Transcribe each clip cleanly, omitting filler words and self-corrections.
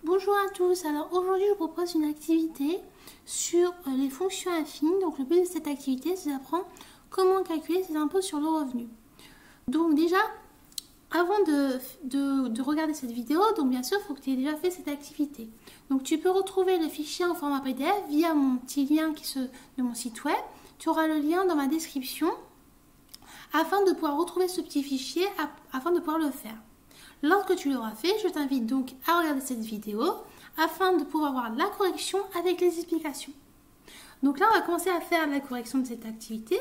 Bonjour à tous, alors aujourd'hui je vous propose une activité sur les fonctions affines. Donc le but de cette activité c'est d'apprendre comment calculer ses impôts sur le revenu. Donc déjà, avant de regarder cette vidéo, donc bien sûr il faut que tu aies déjà fait cette activité. Donc tu peux retrouver le fichier en format PDF via mon petit lien de mon site web. Tu auras le lien dans ma description afin de pouvoir retrouver ce petit fichier, afin de pouvoir le faire. Lorsque tu l'auras fait, je t'invite donc à regarder cette vidéo afin de pouvoir voir la correction avec les explications. Donc là, on va commencer à faire la correction de cette activité.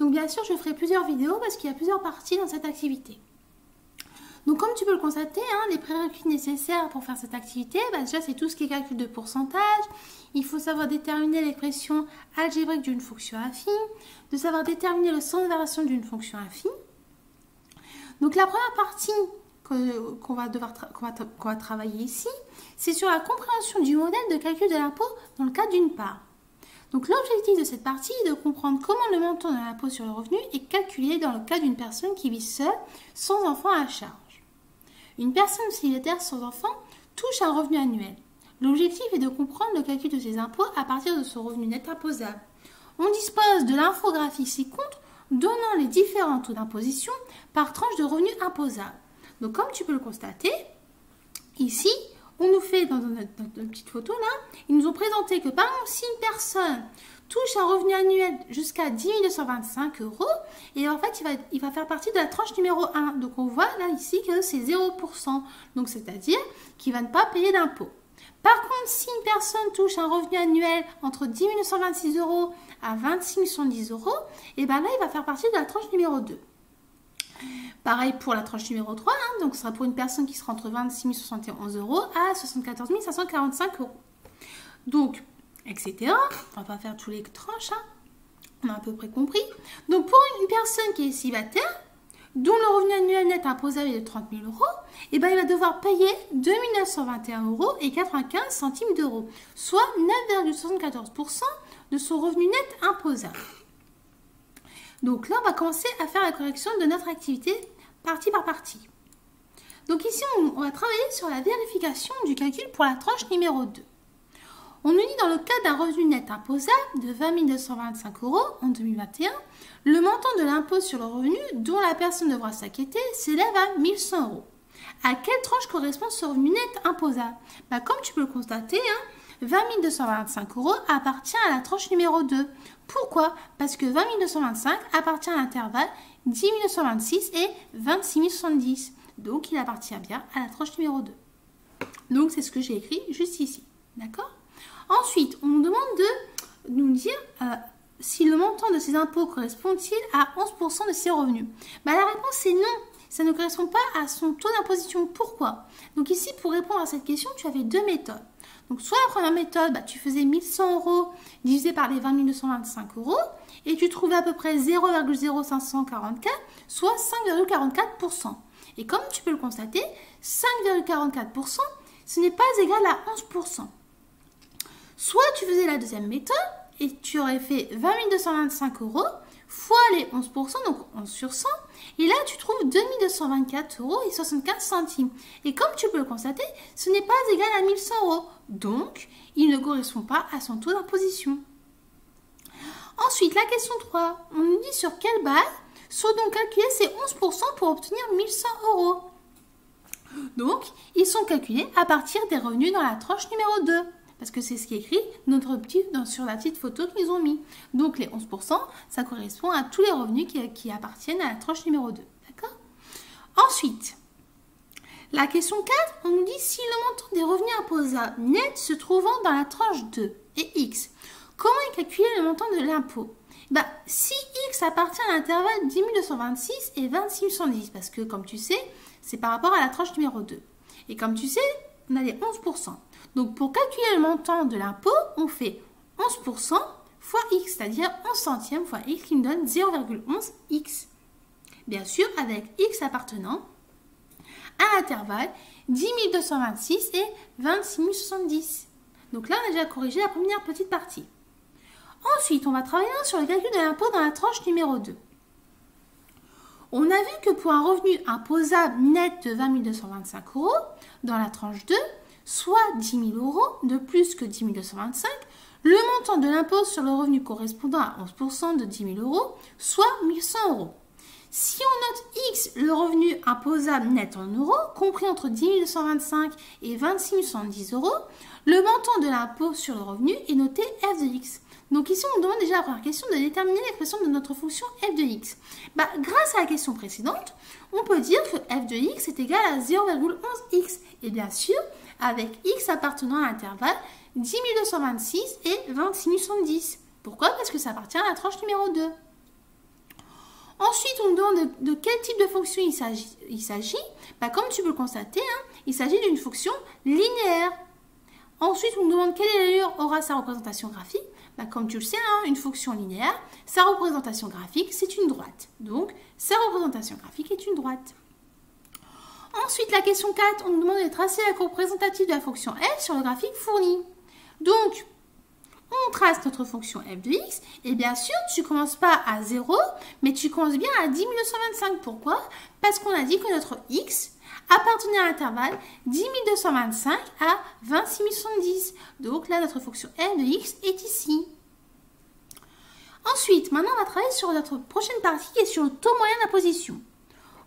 Donc bien sûr, je ferai plusieurs vidéos parce qu'il y a plusieurs parties dans cette activité. Donc comme tu peux le constater, les prérequis nécessaires pour faire cette activité, déjà c'est tout ce qui est calcul de pourcentage. Il faut savoir déterminer l'expression algébrique d'une fonction affine, de savoir déterminer le sens de variation d'une fonction affine. Donc la première partie qu'on va travailler ici, c'est sur la compréhension du modèle de calcul de l'impôt dans le cas d'une part. Donc l'objectif de cette partie est de comprendre comment le montant de l'impôt sur le revenu est calculé dans le cas d'une personne qui vit seule, sans enfant à charge. Une personne célibataire sans enfant touche un revenu annuel. L'objectif est de comprendre le calcul de ses impôts à partir de son revenu net imposable. On dispose de l'infographie ci-contre donnant les différents taux d'imposition par tranche de revenu imposable. Donc, comme tu peux le constater, ici, on nous fait, dans notre petite photo là, ils nous ont présenté que par exemple, si une personne touche un revenu annuel jusqu'à 10 225 €, et en fait, il va faire partie de la tranche numéro 1. Donc, on voit là, ici, que c'est 0%. Donc, c'est-à-dire qu'il ne va pas payer d'impôt. Par contre, si une personne touche un revenu annuel entre 10 926 € à 26 110 €, et bien là, il va faire partie de la tranche numéro 2. Pareil pour la tranche numéro 3, donc ce sera pour une personne qui sera entre 26 071 € à 74 545 €. Donc, etc. On va pas faire tous les tranches, on a à peu près compris. Donc, pour une personne qui est célibataire, dont le revenu annuel net imposable est de 30 000 €, et ben, il va devoir payer 2 921 € et 95 centimes d'euros, soit 9,74% de son revenu net imposable. Donc là, on va commencer à faire la correction de notre activité partie par partie. Donc ici, on va travailler sur la vérification du calcul pour la tranche numéro 2. On nous dit dans le cas d'un revenu net imposable de 20 225 € en 2021, le montant de l'impôt sur le revenu dont la personne devra s'acquitter s'élève à 1 100 €. À quelle tranche correspond ce revenu net imposable? Comme tu peux le constater, 20 225 € appartient à la tranche numéro 2. Pourquoi? Parce que 20 225 appartient à l'intervalle 10 926 et 26 070. Donc, il appartient bien à la tranche numéro 2. Donc, c'est ce que j'ai écrit juste ici. D'accord? Ensuite, on nous demande de nous dire si le montant de ces impôts correspond-il à 11% de ses revenus. La réponse est non. Ça ne correspond pas à son taux d'imposition. Pourquoi? Donc ici, pour répondre à cette question, tu avais deux méthodes. Donc soit la première méthode, tu faisais 1 100 € divisé par les 20 225 € et tu trouvais à peu près 0,0544, soit 5,44%. Et comme tu peux le constater, 5,44%, ce n'est pas égal à 11%. Soit tu faisais la deuxième méthode et tu aurais fait 20 225 € fois les 11%, donc 11 sur 100, et là tu trouves 2 224 € et 75 centimes. Et comme tu peux le constater, ce n'est pas égal à 1 100 €, donc il ne correspond pas à son taux d'imposition. Ensuite, la question 3, on nous dit sur quelle base sont donc calculés ces 11% pour obtenir 1 100 €. Donc, ils sont calculés à partir des revenus dans la tranche numéro 2. Parce que c'est ce qui est écrit sur la petite photo qu'ils ont mis. Donc les 11%, ça correspond à tous les revenus qui appartiennent à la tranche numéro 2. D'accord? Ensuite, la question 4, on nous dit si le montant des revenus imposables nets se trouvant dans la tranche 2 est X, comment est calculé le montant de l'impôt? Si X appartient à l'intervalle 10 226 et 26 110, parce que comme tu sais, c'est par rapport à la tranche numéro 2. Et comme tu sais, on a les 11%. Donc, pour calculer le montant de l'impôt, on fait 11% fois X, c'est-à-dire 11 centièmes fois X qui nous donne 0,11X. Bien sûr, avec X appartenant à l'intervalle 10 226 et 26 070. Donc là, on a déjà corrigé la première petite partie. Ensuite, on va travailler sur le calcul de l'impôt dans la tranche numéro 2. On a vu que pour un revenu imposable net de 20 225 € dans la tranche 2, soit 10 000 euros de plus que 10 225, le montant de l'impôt sur le revenu correspondant à 11% de 10 000 euros, soit 1 100 euros. Si on note X, le revenu imposable net en euros, compris entre 10 225 et 26 110 euros, le montant de l'impôt sur le revenu est noté f de X. Donc ici, on nous demande déjà la première question de déterminer l'expression de notre fonction f de X. Grâce à la question précédente, on peut dire que f de X est égal à 0,11X. Et bien sûr, avec X appartenant à l'intervalle 10 226 et 26 110. Pourquoi? Parce que ça appartient à la tranche numéro 2. Ensuite, on nous demande de quel type de fonction il s'agit. Comme tu peux le constater, il s'agit d'une fonction linéaire. Ensuite, on nous demande quelle allure aura sa représentation graphique. Comme tu le sais, une fonction linéaire, sa représentation graphique, c'est une droite. Donc, sa représentation graphique est une droite. Ensuite, la question 4, on nous demande de tracer la courbe représentative de la fonction f sur le graphique fourni. Donc, on trace notre fonction f de x, et bien sûr, tu ne commences pas à 0, mais tu commences bien à 10 225. Pourquoi? Parce qu'on a dit que notre x appartenait à l'intervalle 10 225 à 26 110. Donc là, notre fonction f de x est ici. Ensuite, maintenant, on va travailler sur notre prochaine partie qui est sur le taux moyen d'imposition.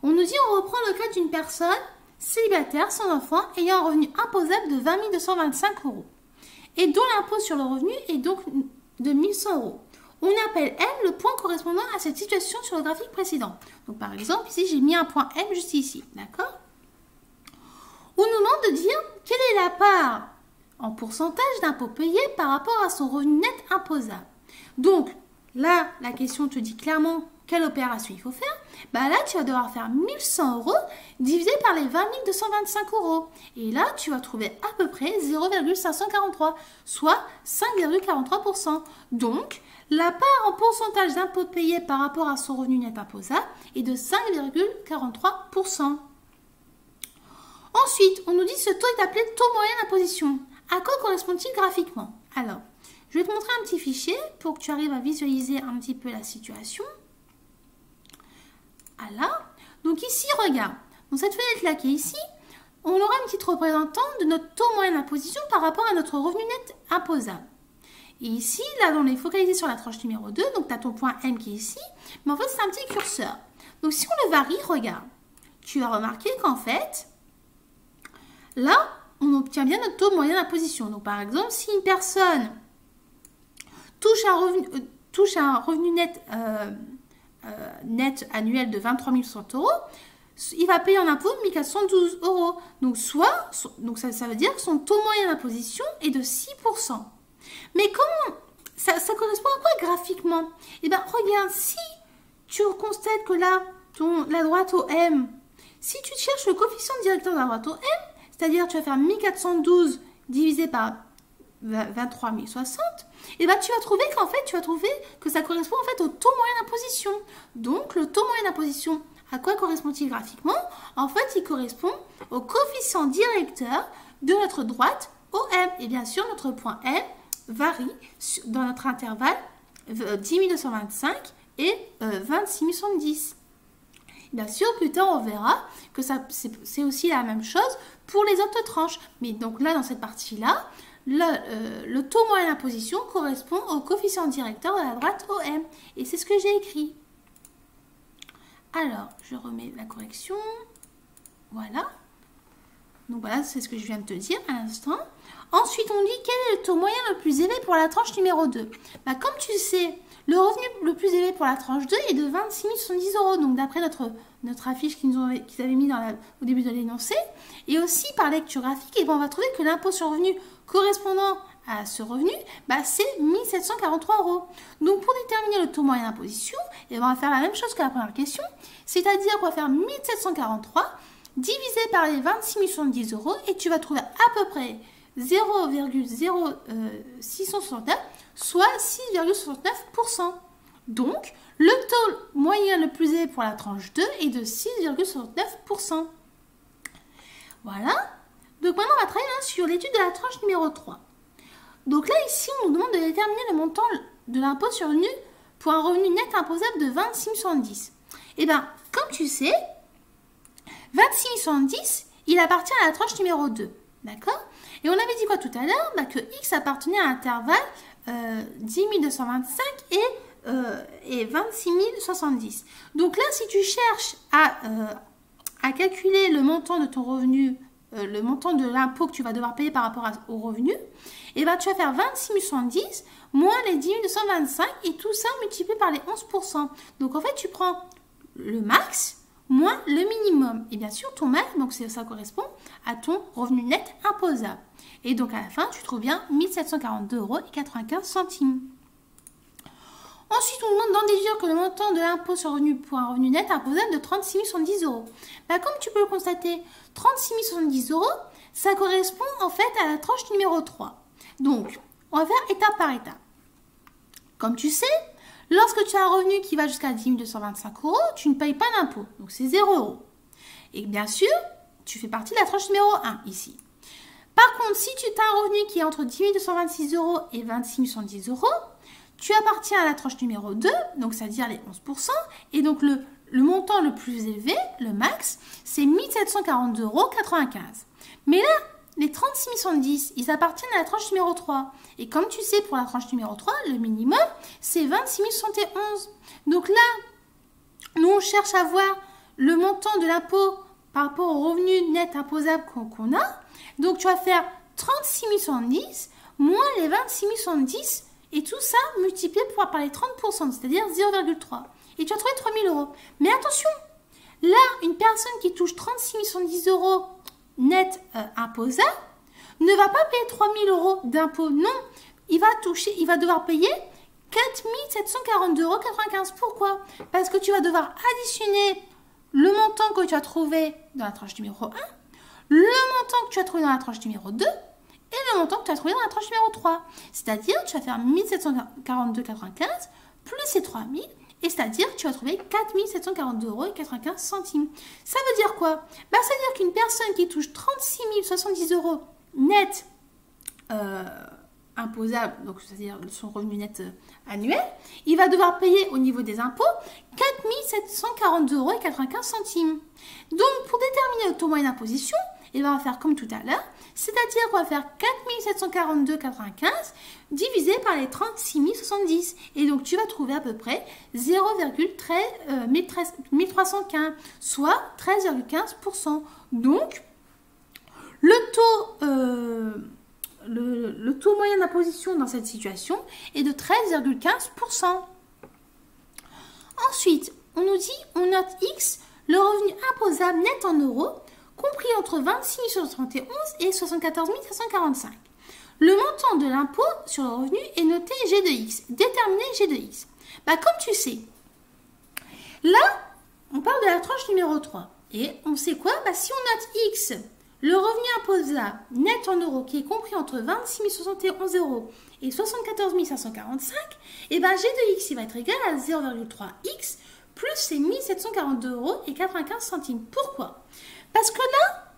On nous dit, on reprend le cas d'une personne célibataire sans enfant ayant un revenu imposable de 20 225 euros et dont l'impôt sur le revenu est donc de 1 100 euros. On appelle M le point correspondant à cette situation sur le graphique précédent. Donc par exemple, ici, j'ai mis un point M juste ici, d'accord? On nous demande de dire quelle est la part en pourcentage d'impôt payé par rapport à son revenu net imposable. Donc là, la question te dit clairement quelle opération il faut faire. Là, tu vas devoir faire 1 100 euros divisé par les 20 225 euros. Et là, tu vas trouver à peu près 0,543, soit 5,43%. Donc, la part en pourcentage d'impôt payé par rapport à son revenu net imposable est de 5,43%. Ensuite, on nous dit ce taux est appelé taux moyen d'imposition. À quoi correspond-il graphiquement? Alors, je vais te montrer un petit fichier pour que tu arrives à visualiser un petit peu la situation. Voilà. Donc ici, regarde, dans cette fenêtre-là qui est ici, on aura une petite représentante de notre taux moyen d'imposition par rapport à notre revenu net imposable. Et ici, là, on est focalisé sur la tranche numéro 2, donc tu as ton point M qui est ici, mais en fait, c'est un petit curseur. Donc si on le varie, regarde, tu vas remarquer qu'en fait, là, on obtient bien notre taux moyen d'imposition. Donc par exemple, si une personne touche un revenu net net annuel de 23 100 euros, il va payer en impôt 1 412 euros. Donc, ça veut dire que son taux moyen d'imposition est de 6%. Mais comment ça correspond à quoi graphiquement? Regarde, si tu constates que là, la droite au M, si tu cherches le coefficient directeur de la droite au M, c'est-à-dire tu vas faire 1412 divisé par 23 060, tu vas trouver que ça correspond en fait au taux moyen d'imposition. Donc le taux moyen d'imposition, à quoi correspond-il graphiquement? En fait, il correspond au coefficient directeur de notre droite au M. Et bien sûr, notre point M varie dans notre intervalle 10 225 et 26 110. Bien sûr, plus tard, on verra que c'est aussi la même chose pour les autres tranches. Mais donc là, dans cette partie-là, le taux moyen d'imposition correspond au coefficient directeur de la droite OM. Et c'est ce que j'ai écrit. Alors, je remets la correction. Voilà. Donc voilà, c'est ce que je viens de te dire à l'instant. Ensuite, on dit quel est le taux moyen le plus élevé pour la tranche numéro 2. Comme tu sais, le revenu le plus élevé pour la tranche 2 est de 26 070 euros. Donc d'après notre affiche qu'ils avaient mis au début de l'énoncé. Et aussi par lecture graphique, on va trouver que l'impôt sur le revenu correspondant à ce revenu, c'est 1 743 euros. Donc pour déterminer le taux moyen d'imposition, on va faire la même chose que la première question. C'est-à-dire qu'on va faire 1 743 divisé par les 26 070 euros et tu vas trouver à peu près 0,0669, soit 6,69%. Donc, le taux moyen le plus élevé pour la tranche 2 est de 6,69%. Voilà. Donc maintenant, on va travailler sur l'étude de la tranche numéro 3. Donc là, ici, on nous demande de déterminer le montant de l'impôt sur le revenu pour un revenu net imposable de 26 110. Comme tu sais, 26 110, il appartient à la tranche numéro 2. D'accord? Et on avait dit quoi tout à l'heure? Que X appartenait à l'intervalle 10 225 et 26 070. Donc là, si tu cherches à calculer le montant de ton revenu, le montant de l'impôt que tu vas devoir payer par rapport au revenu, et tu vas faire 26 070 moins les 10 225 et tout ça multiplié par les 11%. Donc en fait, tu prends le max moins le minimum. Et bien sûr, ton max, donc ça correspond à ton revenu net imposable. Et donc à la fin, tu trouves bien 1 742,95 €. Ensuite, on nous demande d'en déduire que le montant de l'impôt sur revenu pour un revenu net imposable de 36 070 €. Comme tu peux le constater, 36 070 €, ça correspond en fait à la tranche numéro 3. Donc, on va faire étape par étape. Comme tu sais, lorsque tu as un revenu qui va jusqu'à 10 225 €, tu ne payes pas d'impôt. Donc, c'est 0 €. Et bien sûr, tu fais partie de la tranche numéro 1 ici. Par contre, si tu as un revenu qui est entre 10 226 € et 26 070 €, tu appartiens à la tranche numéro 2, donc c'est-à-dire les 11%. Et donc, le montant le plus élevé, le max, c'est 1 742,95 €. Mais là, les 36 070, ils appartiennent à la tranche numéro 3. Et comme tu sais, pour la tranche numéro 3, le minimum, c'est 26 071. Donc là, nous, on cherche à voir le montant de l'impôt par rapport au revenu net imposable qu'on a. Donc, tu vas faire 36 070 moins les 26 070 et tout ça multiplié par les 30%, c'est-à-dire 0,3. Et tu as trouvé 3 000 €. Mais attention, là, une personne qui touche 36 070 € net imposable ne va pas payer 3 000 € d'impôt. Non, il va devoir payer 4 742,95 €. Pourquoi? Parce que tu vas devoir additionner le montant que tu as trouvé dans la tranche numéro 1, le montant que tu as trouvé dans la tranche numéro 2 et le montant que tu as trouvé dans la tranche numéro 3. C'est-à-dire, tu vas faire 1 742,95 plus ces 3 000, et c'est-à-dire que tu vas trouver 4 742,95 €. Ça veut dire quoi? Ça veut dire qu'une personne qui touche 36 070 € net imposable, donc c'est-à-dire son revenu net annuel, il va devoir payer au niveau des impôts 4 742,95 €. Donc, pour déterminer le taux moyen d'imposition, on va faire comme tout à l'heure, c'est-à-dire qu'on va faire 4 742,95 divisé par les 36 070. Et donc, tu vas trouver à peu près 0,1315, soit 13,15%. Donc, le taux moyen d'imposition dans cette situation est de 13,15%. Ensuite, on nous dit, on note X, le revenu imposable net en euros, compris entre 26 071 et 74 545. Le montant de l'impôt sur le revenu est noté G de X. Déterminer G de X. Comme tu sais, là, on parle de la tranche numéro 3. Et on sait quoi? Si on note X, le revenu imposable net en euros qui est compris entre 26 071 € et 74 545, G de X il va être égal à 0,3X plus ces 1 742,95 €. Pourquoi? Parce que là,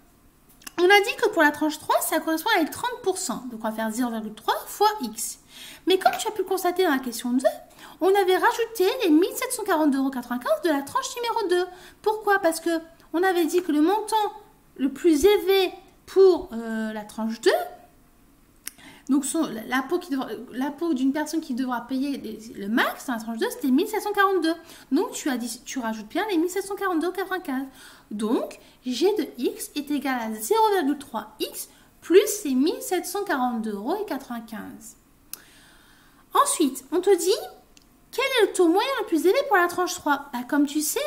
on a dit que pour la tranche 3, ça correspond avec 30%. Donc, on va faire 0,3 fois X. Mais comme tu as pu le constater dans la question 2, on avait rajouté les 1 742,95 € de la tranche numéro 2. Pourquoi? Parce qu'on avait dit que le montant le plus élevé pour la tranche 2, donc l'impôt d'une personne qui devra payer le max dans la tranche 2, c'était 1 742. Donc, tu rajoutes bien les 1 742,95. Donc, G de X est égal à 0,3X plus ces 1 742,95 €. Ensuite, on te dit, quel est le taux moyen le plus élevé pour la tranche 3? Comme tu sais,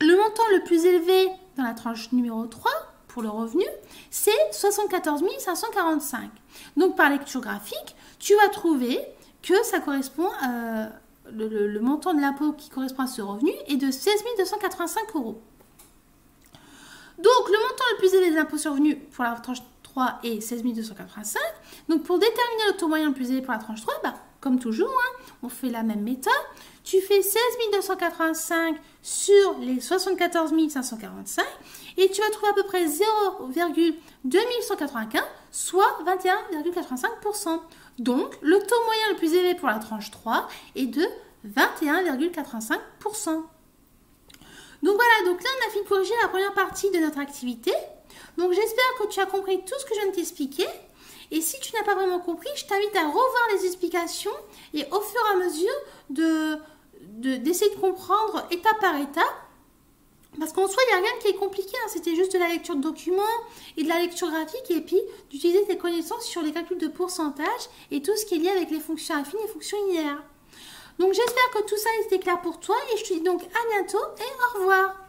le montant le plus élevé dans la tranche numéro 3, pour le revenu, c'est 74 545. Donc, par lecture graphique, tu vas trouver que ça correspond, le montant de l'impôt qui correspond à ce revenu est de 16 285 €. Donc, le montant le plus élevé de l'impôt sur le revenu pour la tranche 3 est 16 285. Donc, pour déterminer le taux moyen le plus élevé pour la tranche 3, comme toujours, on fait la même méthode. Tu fais 16 285 sur les 74 545 et tu vas trouver à peu près 0,2195, soit 21,85%. Donc, le taux moyen le plus élevé pour la tranche 3 est de 21,85%. Donc voilà, donc là on a fini de corriger la première partie de notre activité. Donc j'espère que tu as compris tout ce que je viens de t'expliquer. Et si tu n'as pas vraiment compris, je t'invite à revoir les explications et au fur et à mesure d'essayer de comprendre étape par étape. Parce qu'en soi, il n'y a rien qui est compliqué. Hein. C'était juste de la lecture de documents et de la lecture graphique et puis d'utiliser tes connaissances sur les calculs de pourcentage et tout ce qui est lié avec les fonctions affines et fonctions linéaires. Donc j'espère que tout ça était clair pour toi et je te dis donc à bientôt et au revoir.